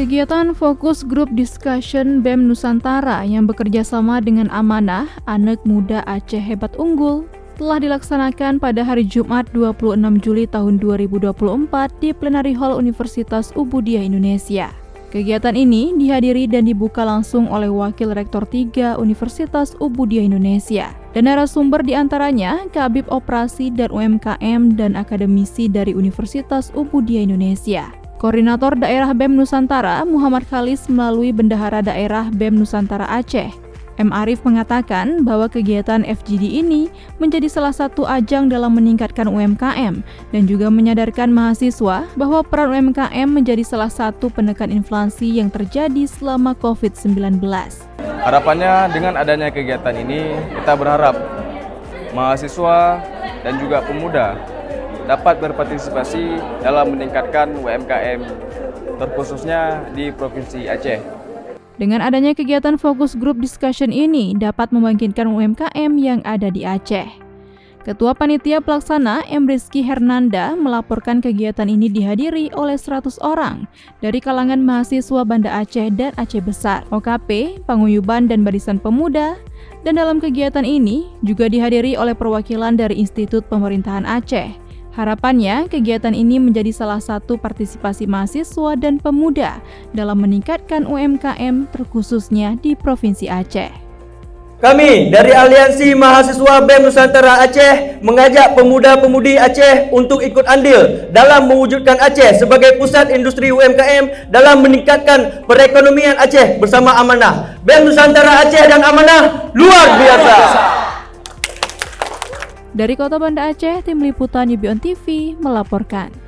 Kegiatan Fokus Group Discussion BEM Nusantara yang bekerja sama dengan Amanah, Anak Muda Aceh Hebat Unggul, telah dilaksanakan pada hari Jumat 26 Juli tahun 2024 di Plenary Hall Universitas Ubudiyah Indonesia. Kegiatan ini dihadiri dan dibuka langsung oleh Wakil Rektor 3 Universitas Ubudiyah Indonesia. Dan narasumber diantaranya Kabid Operasi dan UMKM dan akademisi dari Universitas Ubudiyah Indonesia. Koordinator Daerah BEM Nusantara Muhammad Khalis melalui Bendahara Daerah BEM Nusantara Aceh, M. Arif mengatakan bahwa kegiatan FGD ini menjadi salah satu ajang dalam meningkatkan UMKM dan juga menyadarkan mahasiswa bahwa peran UMKM menjadi salah satu penekan inflasi yang terjadi selama COVID-19. Harapannya dengan adanya kegiatan ini, kita berharap mahasiswa dan juga pemuda dapat berpartisipasi dalam meningkatkan UMKM, terkhususnya di Provinsi Aceh. Dengan adanya kegiatan Fokus Group Discussion ini dapat membangkitkan UMKM yang ada di Aceh. Ketua Panitia Pelaksana M. Rizky Hernanda melaporkan kegiatan ini dihadiri oleh 100 orang dari kalangan mahasiswa Banda Aceh dan Aceh Besar, OKP, Paguyuban dan Barisan Pemuda, dan dalam kegiatan ini juga dihadiri oleh perwakilan dari Institut Pemerintahan Aceh. Harapannya, kegiatan ini menjadi salah satu partisipasi mahasiswa dan pemuda dalam meningkatkan UMKM terkhususnya di Provinsi Aceh. Kami dari Aliansi Mahasiswa BEM Nusantara Aceh mengajak pemuda-pemudi Aceh untuk ikut andil dalam mewujudkan Aceh sebagai pusat industri UMKM dalam meningkatkan perekonomian Aceh bersama Amanah. BEM Nusantara Aceh dan Amanah luar biasa. Dari Kota Banda Aceh, Tim Liputan UBON TV melaporkan.